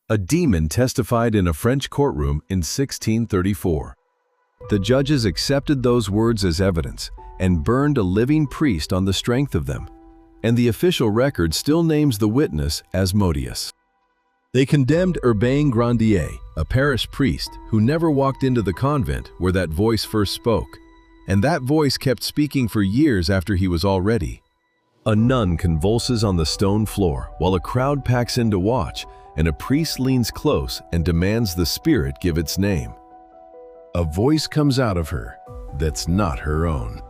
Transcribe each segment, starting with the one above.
A demon testified in a French courtroom in 1634. The judges accepted those words as evidence and burned a living priest on the strength of them, and the official record still names the witness Asmodeus. They condemned Urbain Grandier, a parish priest who never walked into the convent where that voice first spoke, and that voice kept speaking for years after he was already. A nun convulses on the stone floor while a crowd packs in to watch, and a priest leans close and demands the spirit give its name. A voice comes out of her that's not her own.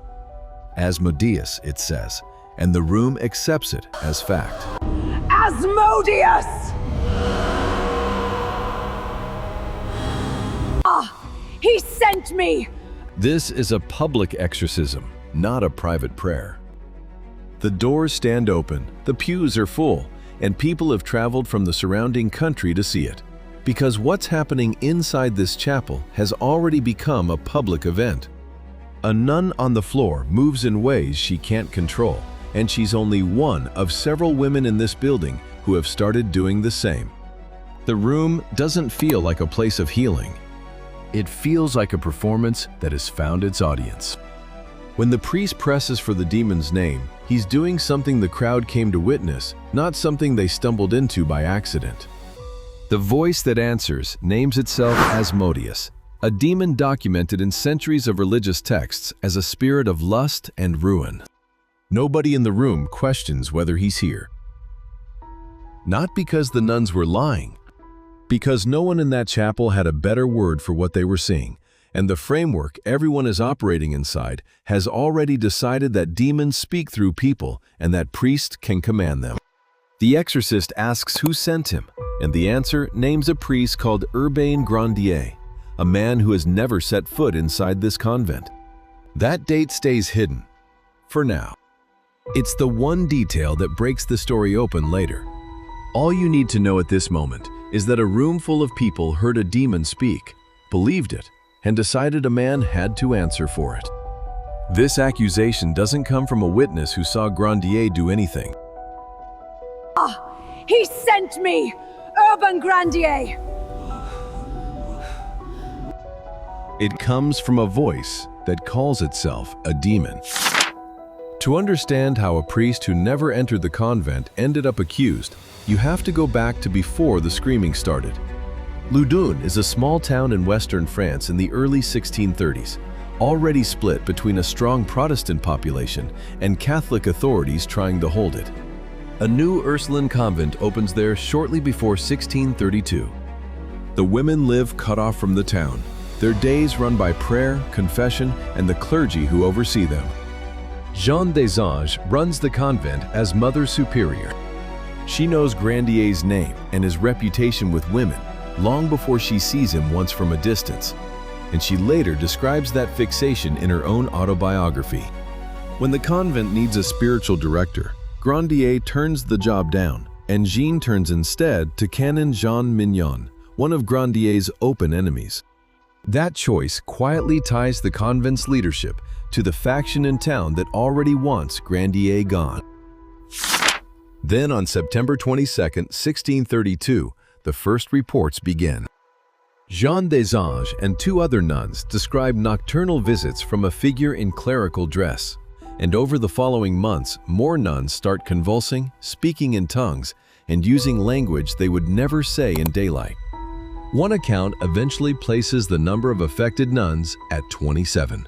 Asmodeus, it says, and the room accepts it as fact. Asmodeus! He sent me! This is a public exorcism, not a private prayer. The doors stand open, the pews are full, and people have traveled from the surrounding country to see it, because what's happening inside this chapel has already become a public event. A nun on the floor moves in ways she can't control, and she's only one of several women in this building who have started doing the same. The room doesn't feel like a place of healing. It feels like a performance that has found its audience. When the priest presses for the demon's name, he's doing something the crowd came to witness, not something they stumbled into by accident. The voice that answers names itself Asmodeus, a demon documented in centuries of religious texts as a spirit of lust and ruin. Nobody in the room questions whether he's here. Not because the nuns were lying, because no one in that chapel had a better word for what they were seeing, and the framework everyone is operating inside has already decided that demons speak through people and that priests can command them. The exorcist asks who sent him, and the answer names a priest called Urbain Grandier, a man who has never set foot inside this convent. That date stays hidden, for now. It's the one detail that breaks the story open later. All you need to know at this moment is that a room full of people heard a demon speak, believed it, and decided a man had to answer for it. This accusation doesn't come from a witness who saw Grandier do anything. He sent me! Urbain Grandier! It comes from a voice that calls itself a demon. To understand how a priest who never entered the convent ended up accused, you have to go back to before the screaming started. Loudun is a small town in western France in the early 1630s, already split between a strong Protestant population and Catholic authorities trying to hold it. A new Ursuline convent opens there shortly before 1632. The women live cut off from the town, their days run by prayer, confession, and the clergy who oversee them. Jeanne des Anges runs the convent as Mother Superior. She knows Grandier's name and his reputation with women long before she sees him once from a distance, and she later describes that fixation in her own autobiography. When the convent needs a spiritual director, Grandier turns the job down, and Jeanne turns instead to Canon Jean Mignon, one of Grandier's open enemies. That choice quietly ties the convent's leadership to the faction in town that already wants Grandier gone. Then on September 22, 1632, the first reports begin. Jeanne des Anges and two other nuns describe nocturnal visits from a figure in clerical dress, and over the following months, more nuns start convulsing, speaking in tongues, and using language they would never say in daylight. One account eventually places the number of affected nuns at 27.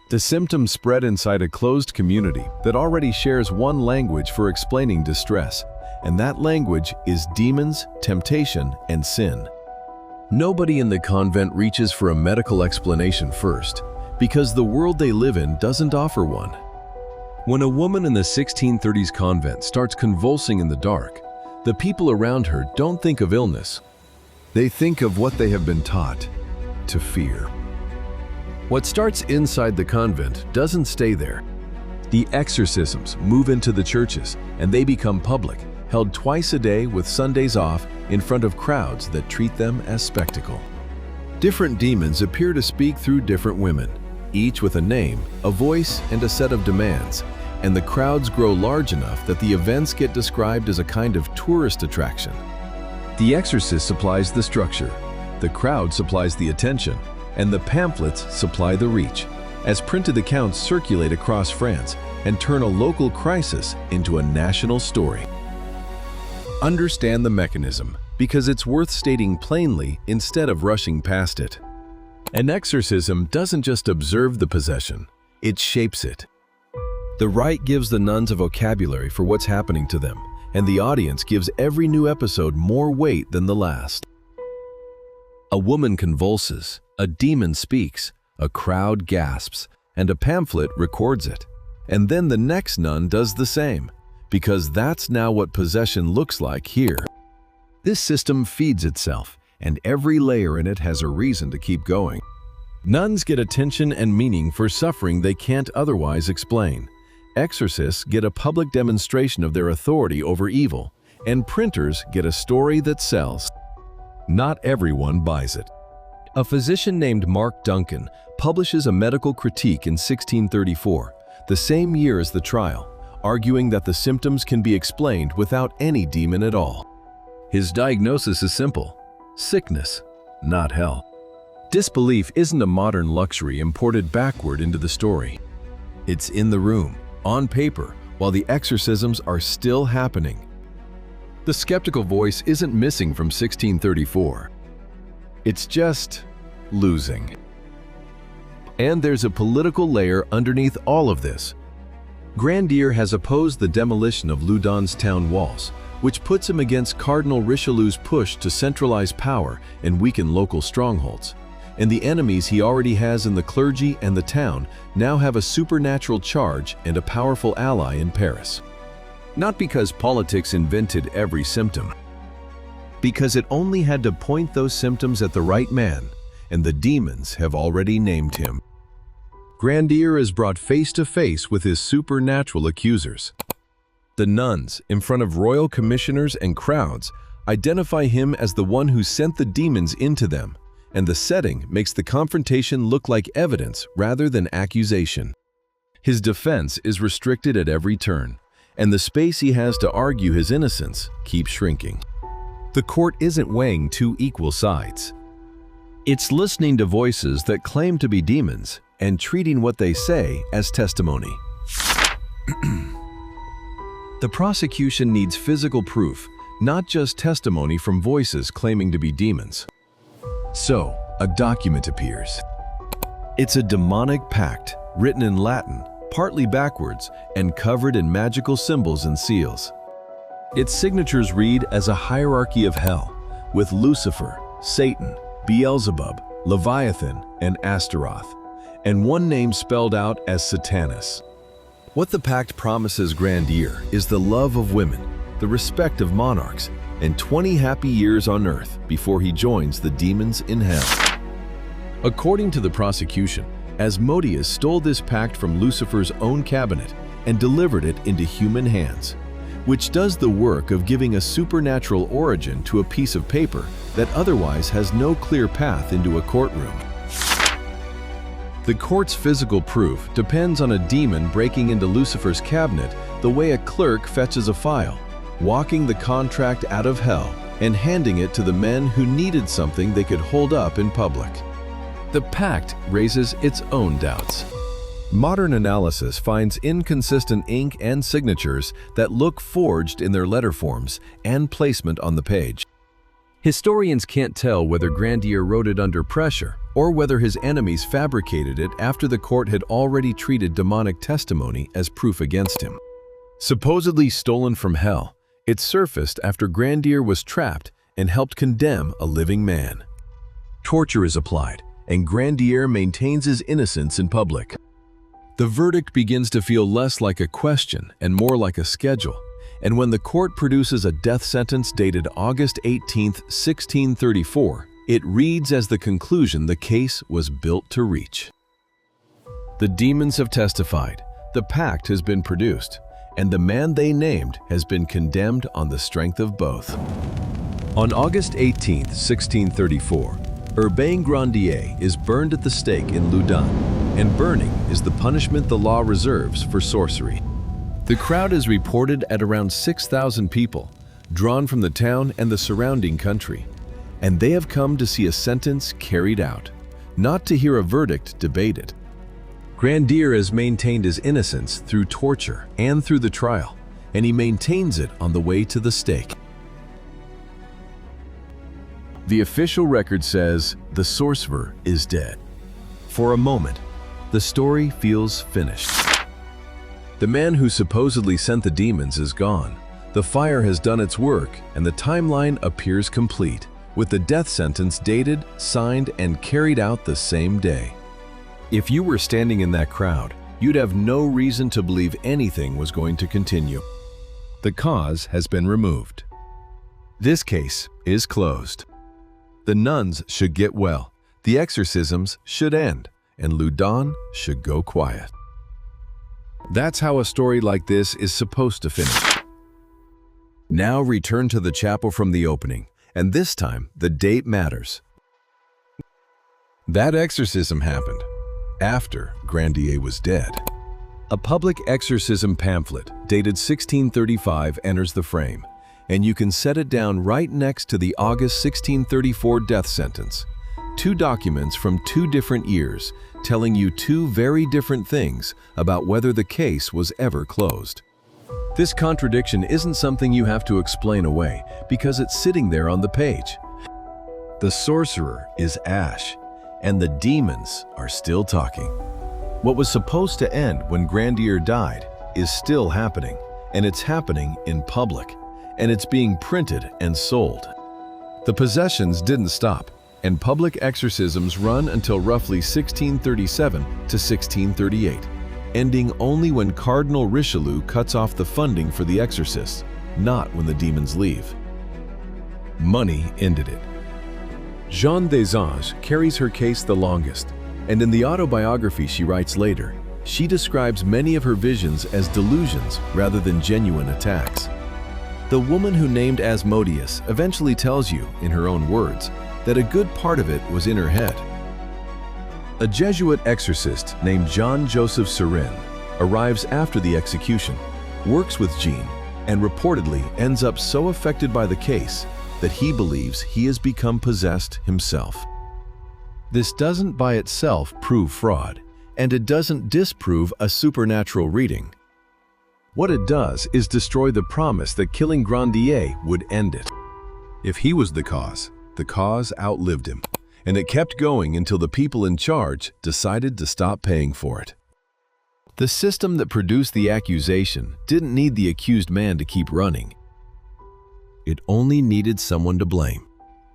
The symptoms spread inside a closed community that already shares one language for explaining distress, and that language is demons, temptation, and sin. Nobody in the convent reaches for a medical explanation first, because the world they live in doesn't offer one. When a woman in the 1630s convent starts convulsing in the dark, the people around her don't think of illness. They think of what they have been taught to fear. What starts inside the convent doesn't stay there. The exorcisms move into the churches, and they become public, held twice a day with Sundays off in front of crowds that treat them as spectacle. Different demons appear to speak through different women, each with a name, a voice, and a set of demands, and the crowds grow large enough that the events get described as a kind of tourist attraction. The exorcist supplies the structure, the crowd supplies the attention, and the pamphlets supply the reach, as printed accounts circulate across France and turn a local crisis into a national story. Understand the mechanism, because it's worth stating plainly instead of rushing past it. An exorcism doesn't just observe the possession, it shapes it. The rite gives the nuns a vocabulary for what's happening to them, and the audience gives every new episode more weight than the last. A woman convulses, a demon speaks, a crowd gasps, and a pamphlet records it. And then the next nun does the same, because that's now what possession looks like here. This system feeds itself, and every layer in it has a reason to keep going. Nuns get attention and meaning for suffering they can't otherwise explain. Exorcists get a public demonstration of their authority over evil, and printers get a story that sells. Not everyone buys it. A physician named Mark Duncan publishes a medical critique in 1634, the same year as the trial, arguing that the symptoms can be explained without any demon at all. His diagnosis is simple: sickness, not hell. Disbelief isn't a modern luxury imported backward into the story. It's in the room, on paper, while the exorcisms are still happening. The skeptical voice isn't missing from 1634. It's just losing. And there's a political layer underneath all of this. Grandier has opposed the demolition of Loudun's town walls, which puts him against Cardinal Richelieu's push to centralize power and weaken local strongholds. And the enemies he already has in the clergy and the town now have a supernatural charge and a powerful ally in Paris. Not because politics invented every symptom, because it only had to point those symptoms at the right man, and the demons have already named him. Grandier is brought face to face with his supernatural accusers. The nuns, in front of royal commissioners and crowds, identify him as the one who sent the demons into them, and the setting makes the confrontation look like evidence rather than accusation. His defense is restricted at every turn, and the space he has to argue his innocence keeps shrinking. The court isn't weighing two equal sides. It's listening to voices that claim to be demons and treating what they say as testimony. The prosecution needs physical proof, not just testimony from voices claiming to be demons. So, a document appears. It's a demonic pact, written in Latin, partly backwards, and covered in magical symbols and seals. Its signatures read as a hierarchy of hell, with Lucifer, Satan, Beelzebub, Leviathan, and Astaroth, and one name spelled out as Satanus. What the pact promises Grandier is the love of women, the respect of monarchs, and 20 happy years on earth before he joins the demons in hell. According to the prosecution, Asmodeus stole this pact from Lucifer's own cabinet and delivered it into human hands, which does the work of giving a supernatural origin to a piece of paper that otherwise has no clear path into a courtroom. The court's physical proof depends on a demon breaking into Lucifer's cabinet the way a clerk fetches a file, walking the contract out of hell and handing it to the men who needed something they could hold up in public. The pact raises its own doubts. Modern analysis finds inconsistent ink and signatures that look forged in their letter forms and placement on the page. Historians can't tell whether Grandier wrote it under pressure or whether his enemies fabricated it after the court had already treated demonic testimony as proof against him. Supposedly stolen from hell, it surfaced after Grandier was trapped and helped condemn a living man. Torture is applied, and Grandier maintains his innocence in public. The verdict begins to feel less like a question and more like a schedule, and when the court produces a death sentence dated August 18, 1634, it reads as the conclusion the case was built to reach. The demons have testified, the pact has been produced, and the man they named has been condemned on the strength of both. On August 18, 1634, Urbain Grandier is burned at the stake in Loudun, and burning is the punishment the law reserves for sorcery. The crowd is reported at around 6,000 people, drawn from the town and the surrounding country, and they have come to see a sentence carried out, not to hear a verdict debated. Grandier has maintained his innocence through torture and through the trial, and he maintains it on the way to the stake. The official record says the sorcerer is dead. For a moment, the story feels finished. The man who supposedly sent the demons is gone. The fire has done its work, and the timeline appears complete, with the death sentence dated, signed, and carried out the same day. If you were standing in that crowd, you'd have no reason to believe anything was going to continue. The cause has been removed. This case is closed. The nuns should get well, the exorcisms should end, and Loudun should go quiet. That's how a story like this is supposed to finish. Now return to the chapel from the opening, and this time the date matters. That exorcism happened after Grandier was dead. A public exorcism pamphlet dated 1635 enters the frame, and you can set it down right next to the August 1634 death sentence. Two documents from two different years telling you two very different things about whether the case was ever closed. This contradiction isn't something you have to explain away because it's sitting there on the page. The sorcerer is Ash, and the demons are still talking. What was supposed to end when Grandier died is still happening, and it's happening in public, and it's being printed and sold. The possessions didn't stop, and public exorcisms run until roughly 1637 to 1638, ending only when Cardinal Richelieu cuts off the funding for the exorcists, not when the demons leave. Money ended it. Jeanne des Anges carries her case the longest, and in the autobiography she writes later, she describes many of her visions as delusions rather than genuine attacks. The woman who named Asmodeus eventually tells you, in her own words, that a good part of it was in her head. A Jesuit exorcist named Jean-Joseph Surin arrives after the execution, works with Jean, and reportedly ends up so affected by the case that he believes he has become possessed himself. This doesn't by itself prove fraud, and it doesn't disprove a supernatural reading. What it does is destroy the promise that killing Grandier would end it. If he was the cause outlived him, and it kept going until the people in charge decided to stop paying for it. The system that produced the accusation didn't need the accused man to keep running. It only needed someone to blame,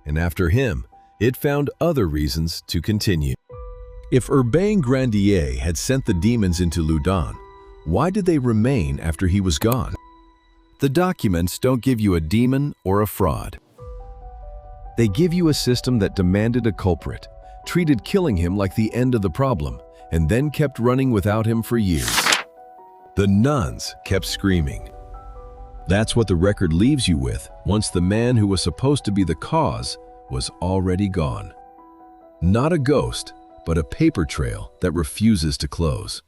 and after him, it found other reasons to continue. If Urbain Grandier had sent the demons into Loudun, why did they remain after he was gone? The documents don't give you a demon or a fraud. They give you a system that demanded a culprit, treated killing him like the end of the problem, and then kept running without him for years. The nuns kept screaming. That's what the record leaves you with once the man who was supposed to be the cause was already gone. Not a ghost, but a paper trail that refuses to close.